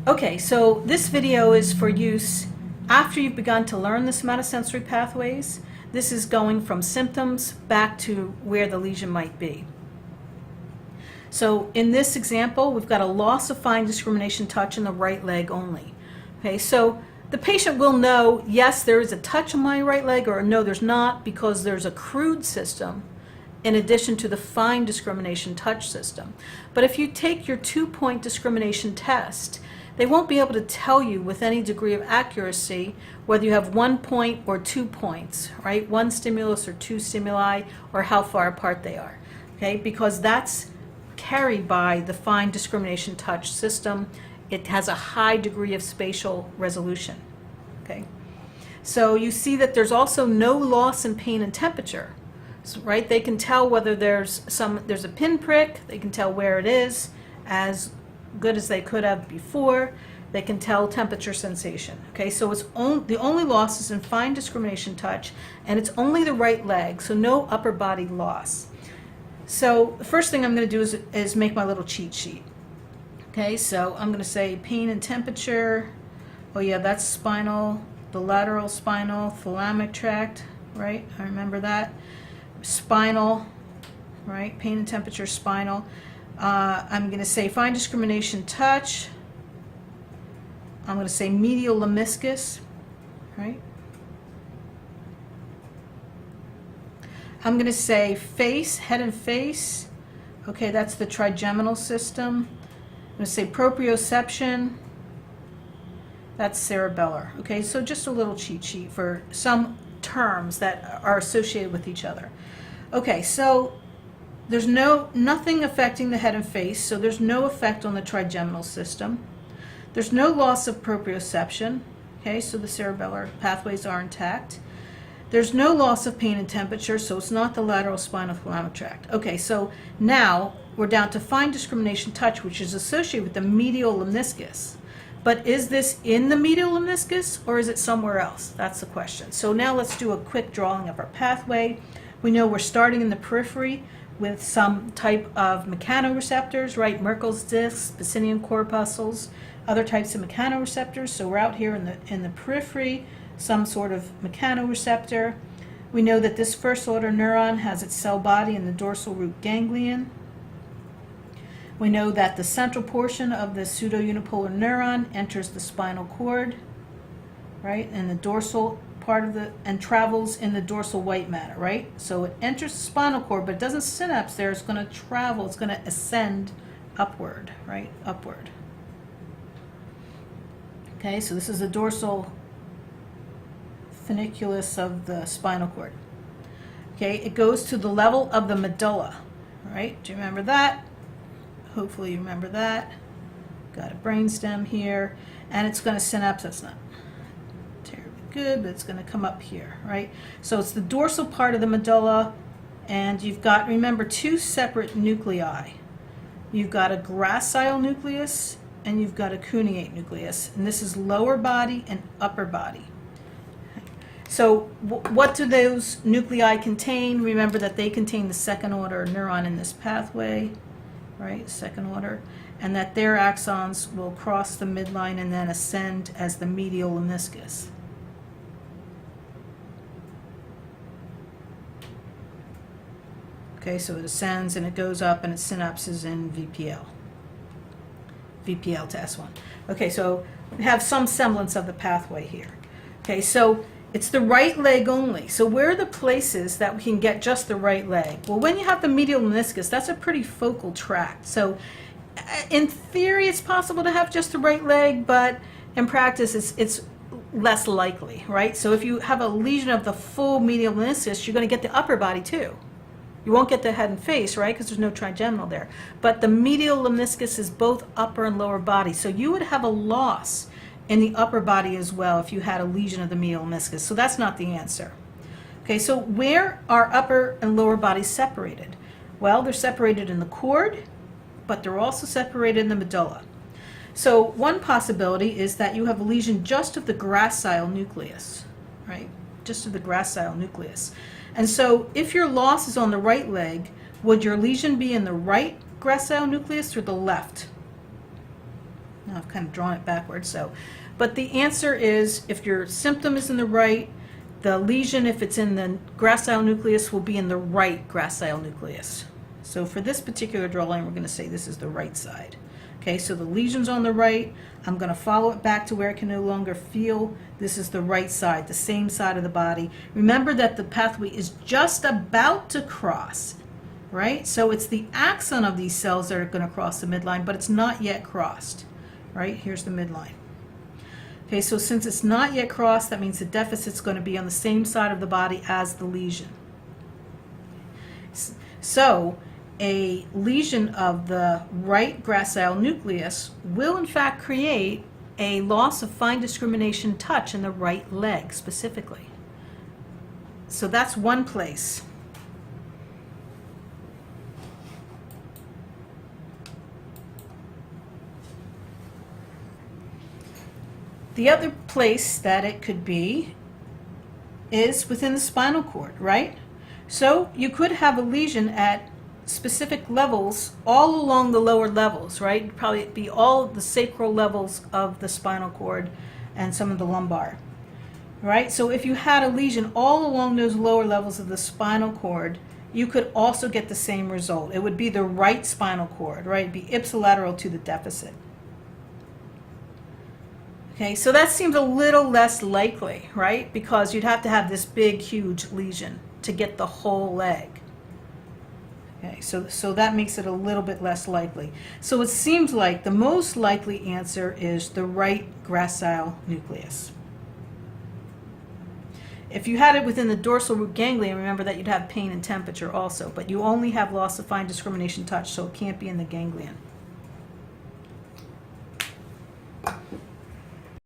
Okay, so this video is for use after you've begun to learn the somatosensory pathways. This is going from symptoms back to where the lesion might be. So in this example, we've got a loss of fine discrimination touch in the right leg only. Okay, so the patient will know, yes, there is a touch on my right leg, or no, there's not, because there's a crude system in addition to the fine discrimination touch system. But if you take your 2-point discrimination test, they won't be able to tell you with any degree of accuracy whether you have 1 point or 2 points, right? 1 stimulus or 2 stimuli, or how far apart they are, okay? Because that's carried by the fine discrimination touch system. It has a high degree of spatial resolution, okay? So you see that there's also no loss in pain and temperature, right? They can tell whether there's a pinprick, they can tell where it is as good as they could have before. They can tell temperature sensation. Okay, so it's the only loss is in fine discrimination touch, and it's only the right leg, so no upper body loss. So the first thing I'm going to do is make my little cheat sheet. Okay, so I'm going to say pain and temperature. Oh yeah, that's spinal, the lateral spinal thalamic tract, right? I remember that. Spinal, right? Pain and temperature, spinal. I'm going to say fine discrimination touch. I'm going to say medial lemniscus, right? I'm going to say face, head and face. Okay, that's the trigeminal system. I'm going to say proprioception. That's cerebellar. Okay, so just a little cheat sheet for some terms that are associated with each other. Okay, so there's nothing affecting the head and face, so there's no effect on the trigeminal system. There's no loss of proprioception, okay, so the cerebellar pathways are intact. There's no loss of pain and temperature, so it's not the lateral spinal thalamic tract. Okay, so now we're down to fine discrimination touch, which is associated with the medial lemniscus. But is this in the medial lemniscus, or is it somewhere else? That's the question. So now let's do a quick drawing of our pathway. We know we're starting in the periphery with some type of mechanoreceptors, right? Merkel's discs, Pacinian corpuscles, other types of mechanoreceptors. So we're out here in the periphery, some sort of mechanoreceptor. We know that this first order neuron has its cell body in the dorsal root ganglion. We know that the central portion of the pseudounipolar neuron enters the spinal cord, right? And the dorsal part of and travels in the dorsal white matter, right? So it enters the spinal cord, but it doesn't synapse there. It's going to travel. It's going to ascend upward, right? Upward. Okay, so this is the dorsal funiculus of the spinal cord. Okay, it goes to the level of the medulla, right? Do you remember that? Hopefully you remember that. Got a brainstem here, and it's going to synapse. That's not terribly good, but it's going to come up here, right? So it's the dorsal part of the medulla, and you've got, remember, 2 separate nuclei. You've got a gracile nucleus, and you've got a cuneate nucleus, and this is lower body and upper body. So what do those nuclei contain? Remember that they contain the second order neuron in this pathway, right? Second order, and that their axons will cross the midline and then ascend as the medial lemniscus. Okay, so it ascends and it goes up and it synapses in VPL to S1. Okay, so we have some semblance of the pathway here. Okay, so it's the right leg only. So where are the places that we can get just the right leg? Well, when you have the medial meniscus, that's a pretty focal tract. So in theory, it's possible to have just the right leg, but in practice, it's less likely, right? So if you have a lesion of the full medial meniscus, you're going to get the upper body too. You won't get the head and face, right, because there's no trigeminal there. But the medial lemniscus is both upper and lower body. So you would have a loss in the upper body as well if you had a lesion of the medial lemniscus. So that's not the answer. Okay, so where are upper and lower bodies separated? Well, they're separated in the cord, but they're also separated in the medulla. So one possibility is that you have a lesion just of the gracile nucleus, right? Just of the gracile nucleus. And so if your loss is on the right leg, would your lesion be in the right gracile nucleus or the left? Now I've kind of drawn it backwards, so. But the answer is, if your symptom is in the right, the lesion, if it's in the gracile nucleus, will be in the right gracile nucleus. So for this particular drawing, we're going to say this is the right side. Okay, so the lesion's on the right. I'm going to follow it back to where it can no longer feel. This is the right side, the same side of the body. Remember that the pathway is just about to cross, right? So it's the axon of these cells that are going to cross the midline, but it's not yet crossed, right? Here's the midline. Okay, so since it's not yet crossed, that means the deficit's going to be on the same side of the body as the lesion. So a lesion of the right gracile nucleus will in fact create a loss of fine discrimination touch in the right leg specifically. So that's one place. The other place that it could be is within the spinal cord, right? So you could have a lesion at specific levels all along the lower levels, right? It'd probably be all the sacral levels of the spinal cord and some of the lumbar, right? So if you had a lesion all along those lower levels of the spinal cord, you could also get the same result. It would be the right spinal cord, right? It'd be ipsilateral to the deficit. Okay, so that seems a little less likely, right? Because you'd have to have this big, huge lesion to get the whole leg. Okay, so that makes it a little bit less likely. So it seems like the most likely answer is the right gracile nucleus. If you had it within the dorsal root ganglion, remember that you'd have pain and temperature also, but you only have loss of fine discrimination touch, so it can't be in the ganglion.